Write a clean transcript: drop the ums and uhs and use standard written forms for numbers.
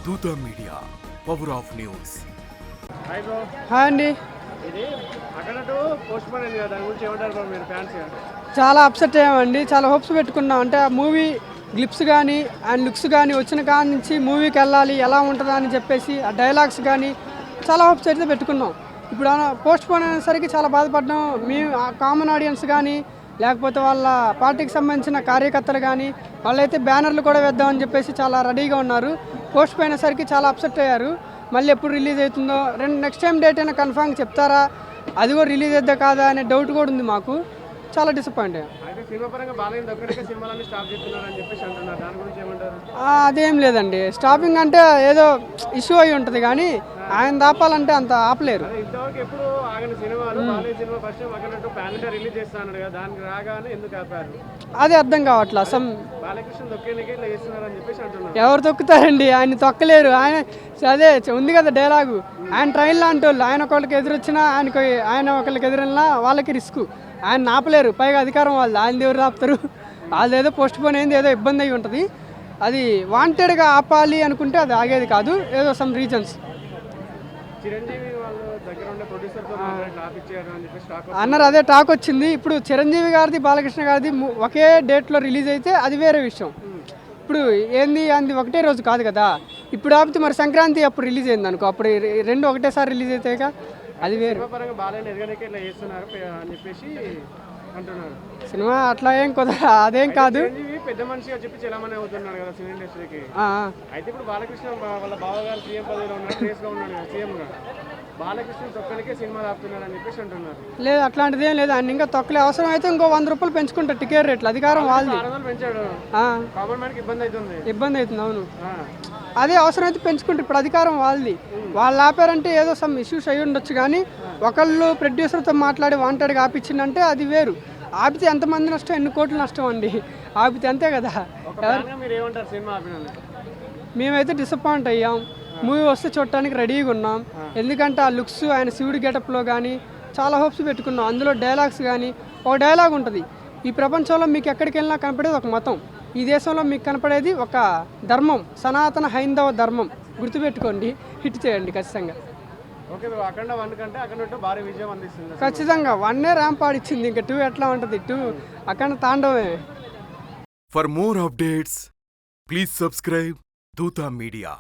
దూత media, power of news. Hi bro. Hi అండి. ఇది అక్కడ పోస్ట్ పోన్ అయింది కదా, దాని గురించి ఏమంటారు బ్రో మీరు ఫ్యాన్స్? చాలా అప్సెట్ అయ్యామండి. చాలా హోప్స్ పెట్టుకున్నాం. అంటే ఆ మూవీ గ్లిప్స్ కానీ అండ్ లుక్స్ కానీ వచ్చిన కాడి నుంచి మూవీకి వెళ్ళాలి ఎలా ఉంటుందా అని చెప్పేసి ఆ డైలాగ్స్ కానీ చాలా హోప్స్ అయితే పెట్టుకున్నాం. ఇప్పుడు పోస్ట్ పోన్ అనేసరికి చాలా బాధపడ్డాం. మేము కామన్ ఆడియన్స్ కానీ లేకపోతే వాళ్ళ పార్టీకి సంబంధించిన కార్యకర్తలు కానీ వాళ్ళైతే బ్యానర్లు కూడా వేద్దామని చెప్పేసి చాలా రెడీగా ఉన్నారు. పోస్ట్ పోన్ అయినసరికి చాలా అప్సెట్ అయ్యారు. మళ్ళీ ఎప్పుడు రిలీజ్ అవుతుందో, నెక్స్ట్ టైం డేట్ అయినా కన్ఫామ్గా చెప్తారా, అది కూడా రిలీజ్ అవుద్దా కాదా అనే డౌట్ కూడా ఉంది మాకు. చాలా డిసప్పాయింట్ అయ్యాం. అయితే సినిమా పరంగా బాలయ్య దగ్గరికి సినిమాలన్నీ స్టాప్ చేస్తున్నారు అని చెప్పేసి అంటున్నారు, దాని గురించి ఏమంటారు? అదేం లేదండి. స్టాపింగ్ అంటే ఏదో ఇష్యూ అయి ఉంటుంది కానీ ఆయన దాపాలంటే అంత ఆపలేరు. ఇంతవరకు ఎప్పుడు ఆగని సినిమాలు బాలయ్య సినిమా ఫస్ట్ అక్కడ ప్యాన్ ఇండియా రిలీజ్ చేస్తా అన్నాడు కదా, దానికి రాగానే ఎందుకు ఆపారు? అదే అర్థం కావట్లా. బాలకృష్ణ దొక్కేనికే ఇట్లా చేస్తున్నారు అని చెప్పేసి అంటున్నారు. ఎవరు తొక్కుతారండి, ఆయన తొక్కలేరు. ఆయన అదే ఉంది కదా డైలాగు, ఆయన ట్రైన్ లాంటి వాళ్ళు. ఆయన ఒకళ్ళకి ఎదురొచ్చినా ఆయన ఒకళ్ళకి ఎదురైనా వాళ్ళకి రిస్క్. ఆయన ఆపలేరు. పైగా అధికారం వాళ్ళు, ఆయన ఎవరు ఆపుతారు? వాళ్ళు ఏదో పోస్ట్ పోన్ అయింది, ఏదో ఇబ్బంది అయి ఉంటుంది. అది వాంటెడ్గా ఆపాలి అనుకుంటే అది ఆగేది కాదు, ఏదో సమ్ రీజన్స్. చిరంజీవి వాళ్ళు దగ్గర ఉండే ప్రొడ్యూసర్తో ఆపిచ్చారు అని చెప్పేసి అన్నారు. అదే టాక్ వచ్చింది. ఇప్పుడు చిరంజీవి గారిది బాలకృష్ణ గారిది ఒకే డేట్లో రిలీజ్ అయితే అది వేరే విషయం. ఇప్పుడు ఏంది అంది ఒకటే రోజు కాదు కదా. ఇప్పుడు ఆపితే మరి సంక్రాంతి అప్పుడు రిలీజ్ అయింది అనుకో, అప్పుడు రెండు ఒకటేసారి రిలీజ్ అవుతాయిగా, అది వేరు. పరంగా బాలయ్య ఎదగడానికి ఇట్లా చేస్తున్నారు అని చెప్పేసి అంటున్నారు. సినిమా అట్లా ఏం కుదర, అదేం కాదు. చిరంజీవి పెద్ద మనిషిగా చెప్పి చలామణి అవుతున్నాడు కదా సినీ ఇండస్ట్రీకి. అయితే ఇప్పుడు బాలకృష్ణ వాళ్ళ బావగారు సీఎం పదవిలో ఉన్నాడు, రేస్గా ఉన్నాడు కదా సీఎంగా. బాలకృష్ణ తొక్కనికే సినిమా ఆపుతున్నారు అని చెప్పేసి అంటున్నారు. లేదు, అట్లాంటిది ఏం లేదు. ఆయన ఇంకా తొక్కలే. అవసరం అయితే ఇంకో 100 రూపాయలు పెంచుకుంటారు టికెట్ రేట్లు. అధికారం వాళ్ళది. పెంచాడు, కామన్ మ్యాన్కి ఇబ్బంది అవుతుంది. ఇబ్బంది అవుతుంది, అవును. అదే అవసరం అయితే పెంచుకుంటారు. ఇప్పుడు అధికారం వాళ్ళది. వాళ్ళు ఆపారంటే ఏదో సమ్ ఇష్యూస్ అయ్యి ఉండొచ్చు కానీ ఒకళ్ళు ప్రొడ్యూసర్తో మాట్లాడి వాంటెడ్గా ఆపిచ్చిందంటే అది వేరు. ఆపితే ఎంతమంది నష్టం, ఎన్ని కోట్లు నష్టం అండి. ఆపితే అంతే కదా. మీరు ఏమంటారు సినిమా ఆపిన? మేమైతే డిసప్పాయింట్ అయ్యాం. మూవీ వస్తే చూడటానికి రెడీగా ఉన్నాం. ఎందుకంటే ఆ లుక్స్, ఆయన శివుడి గెటప్లో కానీ చాలా హోప్స్ పెట్టుకున్నాం. అందులో డైలాగ్స్ కానీ ఒక డైలాగ్ ఉంటుంది, ఈ ప్రపంచంలో మీకు ఎక్కడికి వెళ్ళినా కనపడేది ఒక మతం, ఈ దేశంలో మీకు కనపడేది ఒక ధర్మం, సనాతన హైందవ ధర్మం. గుర్తుపెట్టుకోండి, హిట్ చేయండి ఖచ్చితంగా. ఓకే, అఖండ 1 కంటే అఖండ భారీ విజయం అందిస్తుంది ఖచ్చితంగా. 1 ర్యాంప్ ఆడిచ్చింది, ఇంకా 2 ఎట్లా ఉంటుంది? 2 అఖండ తాండవమే. For more updates please subscribe Dootha media.